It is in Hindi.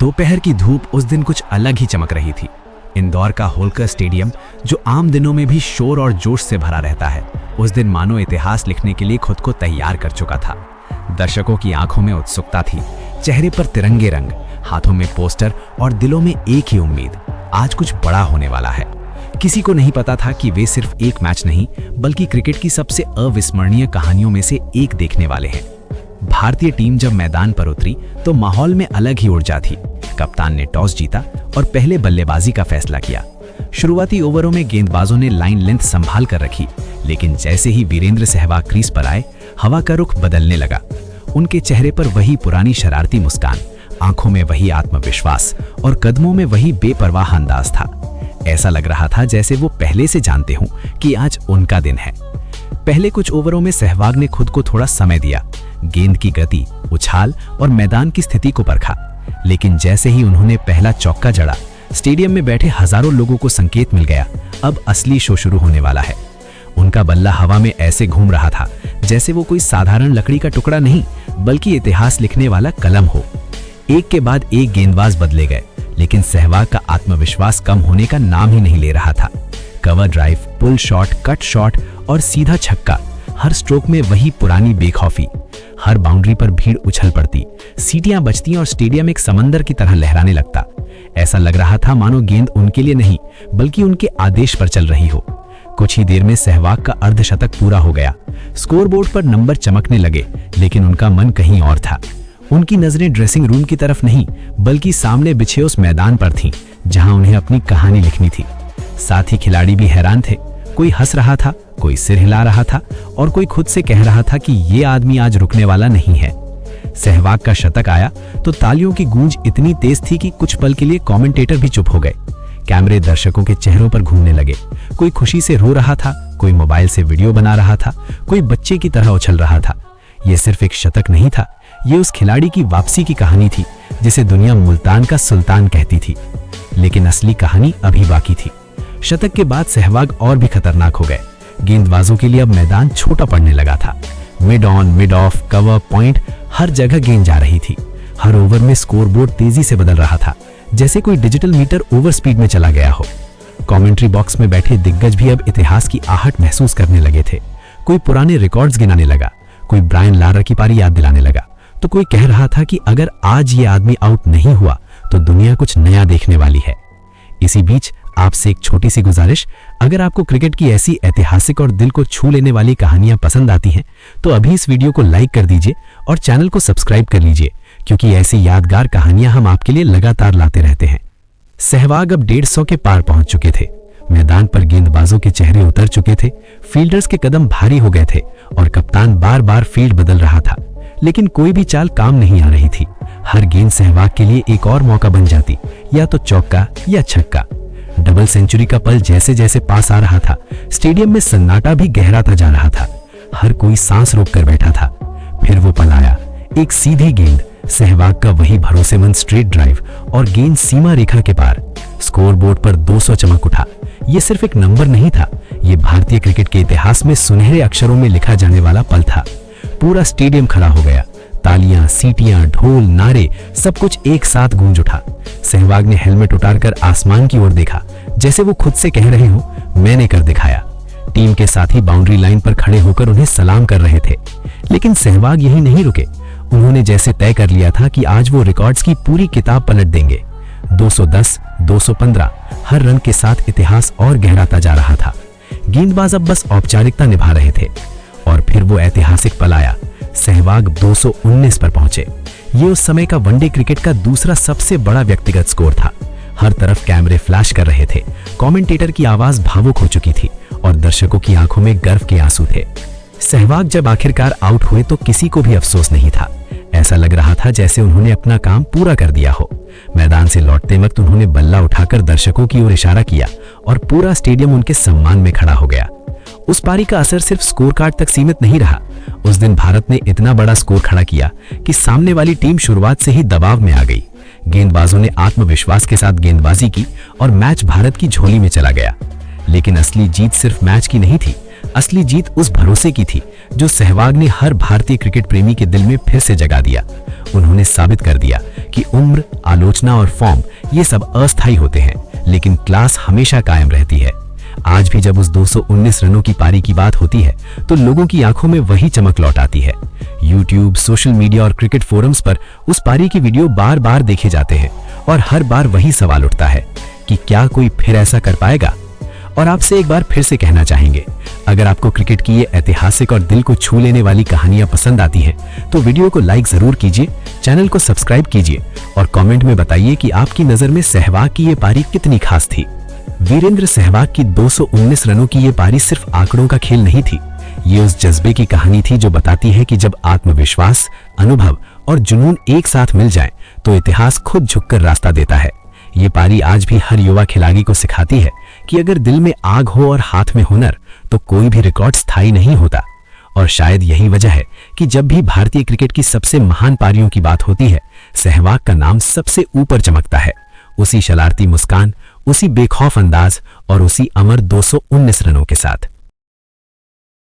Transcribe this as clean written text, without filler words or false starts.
दोपहर की धूप उस दिन कुछ अलग ही चमक रही थी। इंदौर का होलकर स्टेडियम, जो आम दिनों में भी शोर और जोश से भरा रहता है, उस दिन मानो इतिहास लिखने के लिए खुद को तैयार कर चुका था। दर्शकों की आंखों में उत्सुकता थी, चेहरे पर तिरंगे रंग, हाथों में पोस्टर और दिलों में एक ही उम्मीद, आज कुछ बड़ा होने वाला है। किसी को नहीं पता था कि वे सिर्फ एक मैच नहीं, बल्कि क्रिकेट की सबसे अविस्मरणीय कहानियों में से एक देखने वाले हैं। भारतीय टीम जब मैदान पर उतरी तो माहौल में अलग ही ऊर्जा थी। कप्तान ने टॉस जीता और पहले बल्लेबाजी का फैसला किया। शुरुआती ओवरों में गेंदबाजों ने लाइन लेंथ संभाल कर रखी, लेकिन जैसे ही वीरेंद्र सहवाग क्रीज पर आए, हवा का रुख बदलने लगा। उनके चेहरे पर वही पुरानी शरारती मुस्कान, आंखों में वही आत्मविश्वास और कदमों में वही बेपरवाह अंदाज था। ऐसा लग रहा था जैसे वो पहले से जानते हों कि आज उनका दिन है। पहले कुछ ओवरों में सहवाग ने खुद को थोड़ा समय दिया, गेंद की गति, उछाल और मैदान की स्थिति को परखा। लेकिन जैसे ही उन्होंने पहला चौका जड़ा, स्टेडियम में बैठे हजारों लोगों को संकेत मिल गया, अब असली शो शुरू होने वाला है। उनका बल्ला हवा में ऐसे घूम रहा था जैसे वो कोई साधारण लकड़ी का टुकड़ा नहीं, बल्कि इतिहास लिखने वाला कलम हो। एक के बाद एक गेंदबाज बदले गए, लेकिन सहवाग का आत्मविश्वास कम होने का नाम ही नहीं ले रहा था। Cover drive, pull shot, cut shot और सीधा छक्का, हर स्ट्रोक में वही पुरानी बेखौफी। हर बाउंड्री पर भीड़ उछल पड़ती, सीटियां बजती और स्टेडियम एक समंदर की तरह लहराने लगता। ऐसा लग रहा था मानो गेंद उनके लिए नहीं, बल्कि उनके आदेश पर चल रही हो। कुछ ही देर में सहवाग का अर्धशतक पूरा हो गया। स्कोरबोर्ड पर नंबर चमकने लगे, लेकिन उनका मन कहीं और था। उनकी नजरें ड्रेसिंग रूम की तरफ नहीं, बल्कि सामने बिछे उस मैदान पर थीं, जहां उन्हें अपनी कहानी लिखनी थी। साथ ही खिलाड़ी भी हैरान थे। कोई हंस रहा था, कोई सिर हिला रहा था और कोई खुद से कह रहा था कि ये आदमी आज रुकने वाला नहीं है। सहवाग का शतक आया तो तालियों की गूंज इतनी तेज थी कि कुछ पल के लिए कमेंटेटर भी चुप हो गए। कैमरे दर्शकों के चेहरों पर घूमने लगे। कोई खुशी से रो रहा था, कोई मोबाइल से वीडियो बना रहा था, कोई बच्चे की तरह उछल रहा था। यह सिर्फ एक शतक नहीं था, ये उस खिलाड़ी की वापसी की कहानी थी, जिसे दुनिया मुल्तान का सुल्तान कहती थी। लेकिन असली कहानी अभी बाकी थी। शतक के बाद सहवाग और भी खतरनाक हो गए। गेंदबाजों के लिए अब मैदान छोटा पड़ने लगा था। Mid on, mid off, cover, point, हर जगह गेंद जा रही थी। हर ओवर में स्कोरबोर्ड तेजी से बदल रहा था, जैसे कोई डिजिटल मीटर ओवर स्पीड में चला गया हो। कमेंट्री बॉक्स में बैठे दिग्गज भी अब इतिहास की आहट महसूस करने लगे थे। कोई पुराने रिकॉर्ड्स गिनाने लगा, कोई ब्रायन लारा की पारी याद दिलाने लगा, तो कोई कह रहा था कि अगर आज ये आदमी आउट नहीं हुआ तो दुनिया कुछ नया देखने वाली है। इसी बीच आपसे एक छोटी सी गुजारिश, अगर आपको क्रिकेट की ऐसी ऐतिहासिक और दिल को छू लेने वाली कहानियां पसंद आती हैं, तो अभी इस वीडियो को लाइक कर दीजिए और चैनल को सब्सक्राइब कर लीजिए, क्योंकि ऐसी यादगार कहानियां हम आपके लिए लगातार लाते रहते हैं। सहवाग अब 150 के पार पहुंच चुके थे। मैदान पर गेंदबाजों के चेहरे उतर चुके थे, फील्डर्स के कदम भारी हो गए थे और कप्तान बार बार फील्ड बदल रहा था, लेकिन कोई भी चाल काम नहीं आ रही थी। हर गेंद सहवाग के लिए एक और मौका बन जाती, या तो चौका या छक्का। डबल सेंचुरी का पल जैसे जैसे पास आ रहा था, स्टेडियम में सन्नाटा भी गहराता जा रहा था। हर कोई सांस रोक कर बैठा था। फिर वो पल आया, एक सीधी गेंद, सहवाग का वही भरोसेमंद स्ट्रेट ड्राइव और गेंद सीमा रेखा के पार। स्कोरबोर्ड पर 200 चमक उठा। ये सिर्फ एक नंबर नहीं था, ये भारतीय क्रिकेट के इतिहास में सुनहरे अक्षरों में लिखा जाने वाला पल था। पूरा स्टेडियम खड़ा हो गया। तालियां, सीटियां, ढोल, नारे, सब कुछ एक साथ गूंज उठा। सहवाग ने हेलमेट उतारकर आसमान की ओर देखा, जैसे वो खुद से कह रहे हो, मैंने कर दिखाया। टीम के साथी बाउंड्री लाइन पर खड़े होकर उन्हें सलाम कर रहे थे। लेकिन सहवाग यही नहीं रुके। उन्होंने जैसे तय कर लिया था कि आज वो रिकॉर्ड्स की पूरी किताब पलट देंगे। 210, 215, हर रन के साथ इतिहास और गहराता जा रहा था। गेंदबाज अब बस औपचारिकता निभा रहे थे। और फिर वो ऐतिहासिक पल आया। सहवाग 219 पर पहुंचे। ये उस समय का वनडे क्रिकेट का दूसरा सबसे बड़ा व्यक्तिगत स्कोर था। हर तरफ कैमरे फ्लैश कर रहे थे, कमेंटेटर की आवाज भावुक हो चुकी थी और दर्शकों की आंखों में गर्व के आंसू थे। सहवाग जब आखिरकार आउट हुए तो किसी को भी अफसोस नहीं था। ऐसा लग रहा था जैसे उन्होंने अपना काम पूरा कर दिया हो। मैदान से लौटते वक्त उन्होंने बल्ला उठाकर दर्शकों की ओर इशारा किया और पूरा स्टेडियम उनके सम्मान में खड़ा हो गया। उस पारी का असर सिर्फ स्कोर कार्ड तक सीमित नहीं रहा। उस दिन भारत ने इतना बड़ा स्कोर खड़ा किया कि सामने वाली टीम शुरुआत से ही दबाव में आ गई। गेंदबाजों ने आत्मविश्वास के साथ गेंदबाजी की और मैच भारत की झोली में चला गया। लेकिन असली जीत सिर्फ मैच की नहीं थी, असली जीत उस भरोसे की थी जो सहवाग ने हर भारतीय क्रिकेट प्रेमी के दिल में फिर से जगा दिया। उन्होंने साबित कर दिया कि उम्र, आलोचना और फॉर्म ये सब अस्थायी होते हैं, लेकिन क्लास हमेशा कायम रहती है। आज भी जब उस 219 रनों की पारी की बात होती है तो लोगों की आंखों में वही चमक लौट आती है। यूट्यूब, सोशल मीडिया और क्रिकेट फोरम्स पर उस पारी की वीडियो बार बार देखे जाते हैं और हर बार वही सवाल उठता है कि क्या कोई फिर ऐसा कर पाएगा। और आपसे एक बार फिर से कहना चाहेंगे, अगर आपको क्रिकेट की ये ऐतिहासिक और दिल को छू लेने वाली कहानियां पसंद आती हैं तो वीडियो को लाइक जरूर कीजिए, चैनल को सब्सक्राइब कीजिए और कमेंट में बताइए कि आपकी नजर में सहवाग की ये पारी कितनी खास थी। वीरेंद्र सहवाग की 219 रनों की ये पारी सिर्फ आंकड़ों का खेल नहीं थी, ये उस जज्बे की कहानी थी जो बताती है कि जब आत्मविश्वास, अनुभव और जुनून एक साथ मिल जाएं तो इतिहास खुद झुककर रास्ता देता है। ये पारी आज भी हर युवा खिलाड़ी को सिखाती है कि अगर दिल में आग हो और हाथ में हुनर तो कोई भी रिकॉर्ड स्थायी नहीं होता। और शायद यही वजह है कि जब भी भारतीय क्रिकेट की सबसे महान पारियों की बात होती है, सहवाग का नाम सबसे ऊपर चमकता है, उसी शरारती मुस्कान, उसी बेखौफ अंदाज और उसी अमर 219 रनों के साथ।